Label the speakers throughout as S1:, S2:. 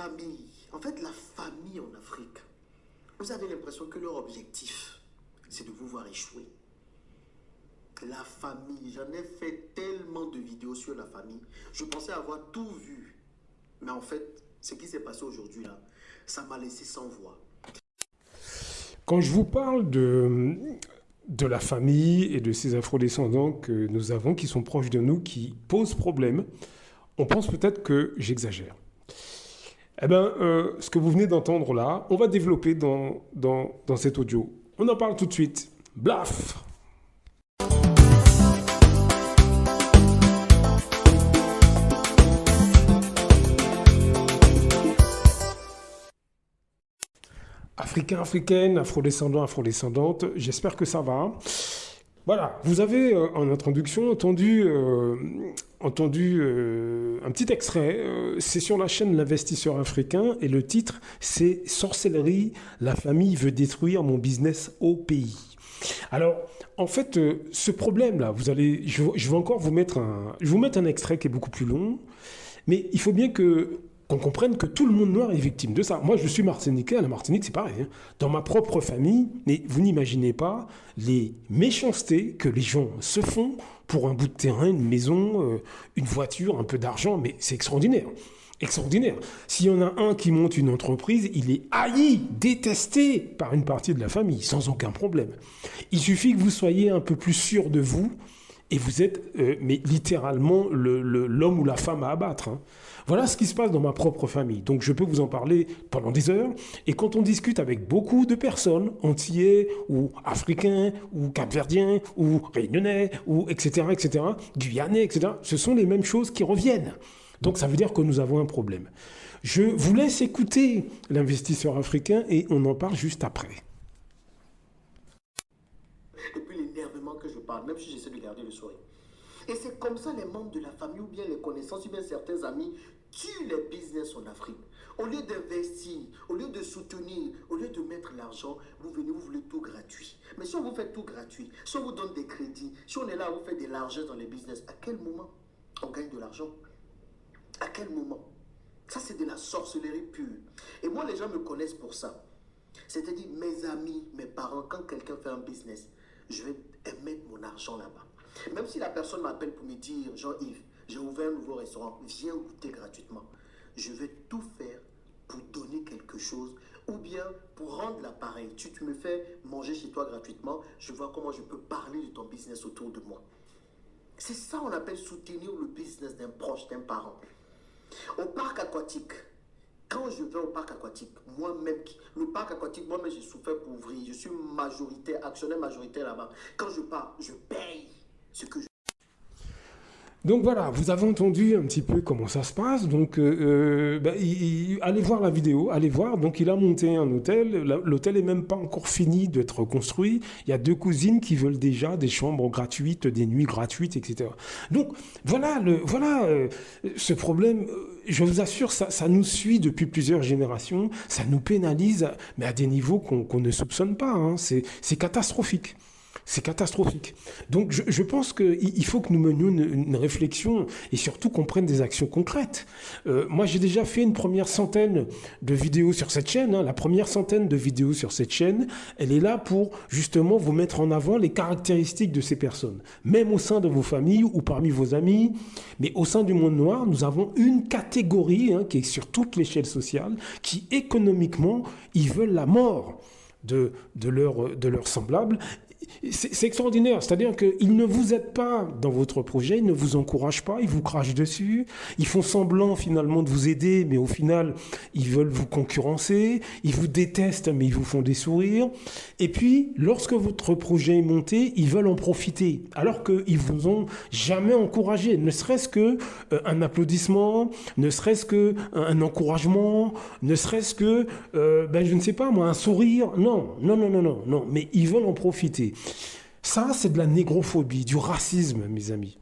S1: famille, en fait, la famille en Afrique, vous avez l'impression que leur objectif, c'est de vous voir échouer. La famille, j'en ai fait tellement de vidéos sur la famille. Je pensais avoir tout vu. Mais en fait, ce qui s'est passé aujourd'hui, là, ça m'a laissé sans voix.
S2: Quand je vous parle de la famille et de ces afrodescendants que nous avons, qui sont proches de nous, qui posent problème, on pense peut-être que j'exagère. Eh bien, ce que vous venez d'entendre là, on va développer dans cet audio. On en parle tout de suite. Blaf! Africains, africaines, afrodescendants, afrodescendantes, j'espère que ça va. Voilà, vous avez en introduction entendu un petit extrait. C'est sur la chaîne L'Investisseur Africain et le titre, c'est « Sorcellerie, la famille veut détruire mon business au pays ». Alors, en fait, ce problème-là, je vais encore vous mettre un extrait qui est beaucoup plus long, mais il faut bien qu'on comprenne que tout le monde noir est victime de ça. Moi, je suis martiniquais, à la Martinique, c'est pareil. Hein. Dans ma propre famille, mais vous n'imaginez pas les méchancetés que les gens se font pour un bout de terrain, une maison, une voiture, un peu d'argent, mais c'est extraordinaire. Extraordinaire. S'il y en a un qui monte une entreprise, il est haï, détesté par une partie de la famille, sans aucun problème. Il suffit que vous soyez un peu plus sûr de vous, et vous êtes mais littéralement l'homme ou la femme à abattre. Hein. Voilà ce qui se passe dans ma propre famille. Donc je peux vous en parler pendant des heures. Et quand on discute avec beaucoup de personnes, antillais ou africains ou capverdiens ou réunionnais ou etc., guyanais, etc., ce sont les mêmes choses qui reviennent. Donc ça veut dire que nous avons un problème. Je vous laisse écouter l'investisseur africain et on en parle juste après.
S1: Et puis l'énervement que je parle, même si j'essaie de garder le sourire. Et c'est comme ça les membres de la famille ou bien les connaissances ou bien certains amis tuent les business en Afrique. Au lieu d'investir, au lieu de soutenir, au lieu de mettre l'argent, vous venez, vous voulez tout gratuit. Mais si on vous fait tout gratuit, si on vous donne des crédits, si on est là, vous fait de l'argent dans les business, à quel moment on gagne de l'argent? À quel moment? Ça, c'est de la sorcellerie pure. Et moi, les gens me connaissent pour ça. C'est-à-dire, mes amis, mes parents, quand quelqu'un fait un business, je vais mettre mon argent là-bas. Même si la personne m'appelle pour me dire, Jean-Yves, j'ai ouvert un nouveau restaurant, viens goûter gratuitement. Je vais tout faire pour donner quelque chose ou bien pour rendre l'appareil. Tu me fais manger chez toi gratuitement, je vois comment je peux parler de ton business autour de moi. C'est ça qu'on appelle soutenir le business d'un proche, d'un parent. Au parc aquatique, quand je vais au parc aquatique, moi-même, le parc aquatique, moi-même, j'ai souffert pour ouvrir. Je suis actionnaire majoritaire là-bas. Quand je pars, je paye ce que je...
S2: Donc voilà, vous avez entendu un petit peu comment ça se passe. Donc allez voir la vidéo, allez voir. Donc il a monté un hôtel. L'hôtel n'est même pas encore fini d'être construit. Il y a 2 cousines qui veulent déjà des chambres gratuites, des nuits gratuites, etc. Donc voilà, ce problème. Je vous assure, ça nous suit depuis plusieurs générations. Ça nous pénalise, mais à des niveaux qu'on ne soupçonne pas. Hein. C'est catastrophique. C'est catastrophique. Donc je pense qu'il faut que nous menions une réflexion et surtout qu'on prenne des actions concrètes. Moi, j'ai déjà fait une première centaine de vidéos sur cette chaîne. Hein. La première centaine de vidéos sur cette chaîne, elle est là pour justement vous mettre en avant les caractéristiques de ces personnes. Même au sein de vos familles ou parmi vos amis, mais au sein du monde noir, nous avons une catégorie qui est sur toute l'échelle sociale qui économiquement, ils veulent la mort de leurs semblables. C'est extraordinaire, c'est-à-dire qu'ils ne vous aident pas dans votre projet, ils ne vous encouragent pas, ils vous crachent dessus, ils font semblant finalement de vous aider, mais au final, ils veulent vous concurrencer, ils vous détestent, mais ils vous font des sourires. Et puis, lorsque votre projet est monté, ils veulent en profiter, alors qu'ils vous ont jamais encouragé, ne serait-ce qu'un applaudissement, ne serait-ce qu'un encouragement, ne serait-ce que, je ne sais pas moi, un sourire. Non, mais ils veulent en profiter. Ça, c'est de la négrophobie, du racisme, mes amis.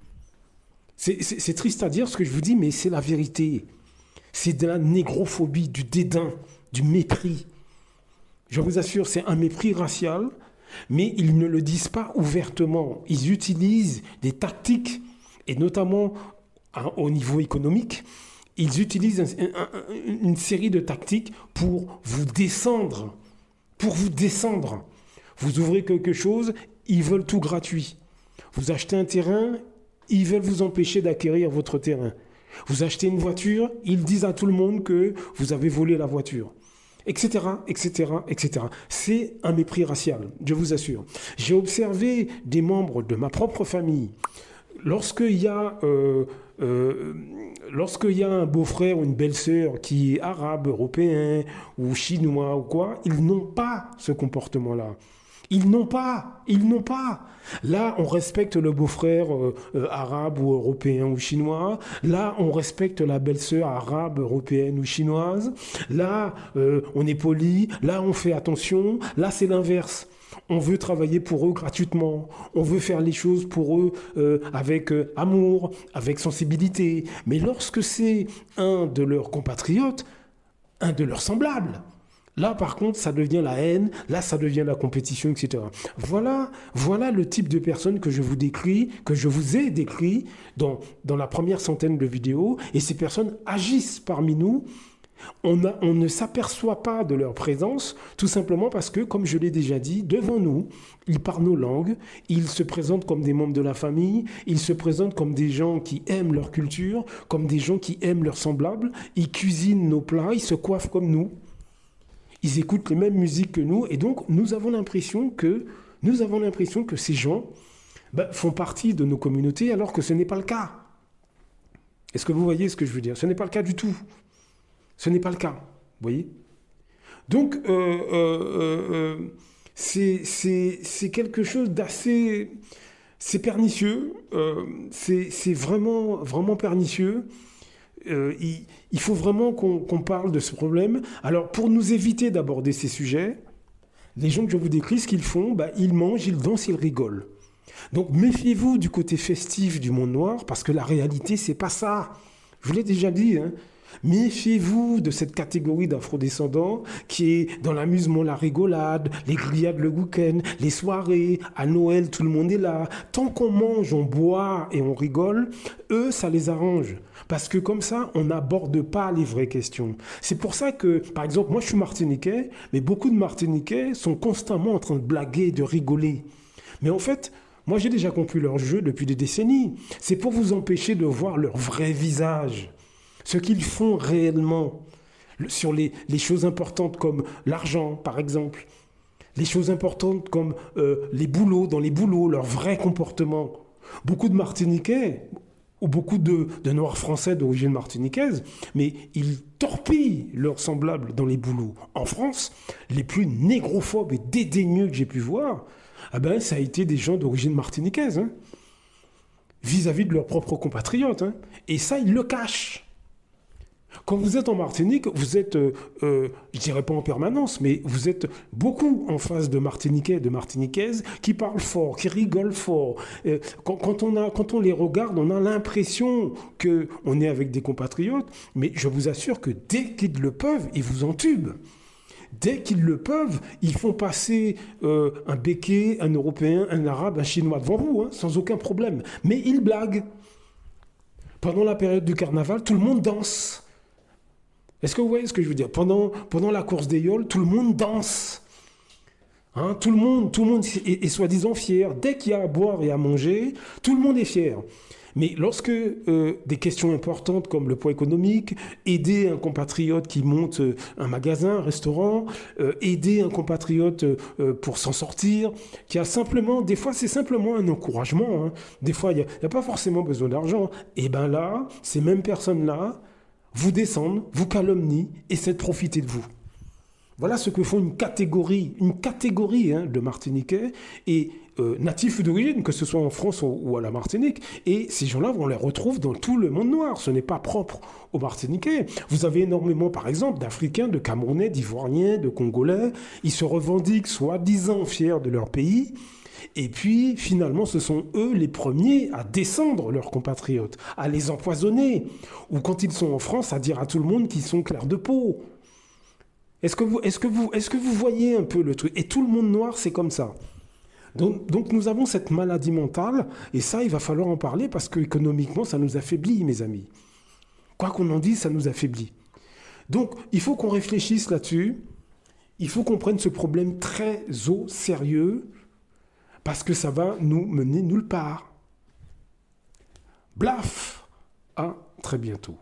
S2: C'est triste à dire ce que je vous dis, mais c'est la vérité. C'est de la négrophobie, du dédain, du mépris. Je vous assure, c'est un mépris racial, mais ils ne le disent pas ouvertement. Ils utilisent des tactiques, et notamment au niveau économique, Ils utilisent une série de tactiques pour vous descendre. Pour vous descendre. Vous ouvrez quelque chose, ils veulent tout gratuit. Vous achetez un terrain, ils veulent vous empêcher d'acquérir votre terrain. Vous achetez une voiture, ils disent à tout le monde que vous avez volé la voiture. Etc., etc., etc. C'est un mépris racial, je vous assure. J'ai observé des membres de ma propre famille. Lorsqu'il y a un beau-frère ou une belle-sœur qui est arabe, européen ou chinois ou quoi, ils n'ont pas ce comportement-là. Ils n'ont pas. Là, on respecte le beau-frère arabe ou européen ou chinois. Là, on respecte la belle-sœur arabe, européenne ou chinoise. Là, on est poli. Là, on fait attention. Là, c'est l'inverse. On veut travailler pour eux gratuitement. On veut faire les choses pour eux avec amour, avec sensibilité. Mais lorsque c'est un de leurs compatriotes, un de leurs semblables, là, par contre, ça devient la haine, là, ça devient la compétition, etc. Voilà le type de personnes que je vous décris, que je vous ai décrit dans la première centaine de vidéos. Et ces personnes agissent parmi nous. On ne s'aperçoit pas de leur présence, tout simplement parce que, comme je l'ai déjà dit, devant nous, ils parlent nos langues, ils se présentent comme des membres de la famille, ils se présentent comme des gens qui aiment leur culture, comme des gens qui aiment leurs semblables, ils cuisinent nos plats, ils se coiffent comme nous. Ils écoutent les mêmes musiques que nous et donc nous avons l'impression que ces gens font partie de nos communautés alors que ce n'est pas le cas. Est-ce que vous voyez ce que je veux dire? Ce n'est pas le cas du tout. Ce n'est pas le cas. Vous voyez? Donc, c'est quelque chose d'assez... C'est pernicieux. C'est vraiment, vraiment pernicieux. Il faut vraiment qu'on parle de ce problème. Alors, pour nous éviter d'aborder ces sujets, les gens que je vous décris, ce qu'ils font, ils mangent, ils dansent, ils rigolent. Donc, méfiez-vous du côté festif du monde noir, parce que la réalité, c'est pas ça. Je vous l'ai déjà dit, hein. Méfiez-vous de cette catégorie d'afrodescendants qui est dans l'amusement, la rigolade, les grillades le week-end, les soirées, à Noël, tout le monde est là. Tant qu'on mange, on boit et on rigole, eux, ça les arrange. Parce que comme ça, on n'aborde pas les vraies questions. C'est pour ça que, par exemple, moi je suis martiniquais, mais beaucoup de Martiniquais sont constamment en train de blaguer, de rigoler. Mais en fait, moi j'ai déjà compris leur jeu depuis des décennies. C'est pour vous empêcher de voir leur vrai visage. Ce qu'ils font réellement sur les choses importantes comme l'argent, par exemple. Les choses importantes comme les boulots, dans les boulots, leur vrai comportement. Beaucoup de Martiniquais, ou beaucoup de Noirs français d'origine martiniquaise, mais ils torpillent leurs semblables dans les boulots. En France, les plus négrophobes et dédaigneux que j'ai pu voir, ça a été des gens d'origine martiniquaise, hein, vis-à-vis de leurs propres compatriotes. Hein. Et ça, ils le cachent. Quand vous êtes en Martinique, vous êtes, je dirais pas en permanence, mais vous êtes beaucoup en face de Martiniquais et de Martiniquaises qui parlent fort, qui rigolent fort. Quand on les regarde, on a l'impression qu'on est avec des compatriotes, mais je vous assure que dès qu'ils le peuvent, ils vous entubent. Dès qu'ils le peuvent, ils font passer un Béké, un Européen, un Arabe, un Chinois devant vous, hein, sans aucun problème. Mais ils blaguent. Pendant la période du carnaval, tout le monde danse. Est-ce que vous voyez ce que je veux dire? Pendant la course des yoles, tout le monde danse. Hein, tout le monde est soi-disant fier. Dès qu'il y a à boire et à manger, tout le monde est fier. Mais lorsque des questions importantes comme le poids économique, aider un compatriote qui monte un magasin, un restaurant, aider un compatriote pour s'en sortir, qui a simplement, des fois c'est simplement un encouragement, hein. Des fois il n'y a pas forcément besoin d'argent. Et bien là, ces mêmes personnes-là vous descendent, vous calomnient, essaient de profiter de vous. Voilà ce que font une catégorie de Martiniquais et natifs d'origine, que ce soit en France ou à la Martinique. Et ces gens-là, on les retrouve dans tout le monde noir. Ce n'est pas propre aux Martiniquais. Vous avez énormément, par exemple, d'Africains, de Camerounais, d'Ivoiriens, de Congolais. Ils se revendiquent soi-disant fiers de leur pays. Et puis, finalement, ce sont eux les premiers à descendre leurs compatriotes, à les empoisonner. Ou quand ils sont en France, à dire à tout le monde qu'ils sont clairs de peau. Est-ce que vous voyez un peu le truc? Et tout le monde noir, c'est comme ça. Donc nous avons cette maladie mentale, et ça, il va falloir en parler parce qu'économiquement, ça nous affaiblit, mes amis. Quoi qu'on en dise, ça nous affaiblit. Donc, il faut qu'on réfléchisse là-dessus. Il faut qu'on prenne ce problème très au sérieux parce que ça va nous mener nulle part. Blaf! À très bientôt.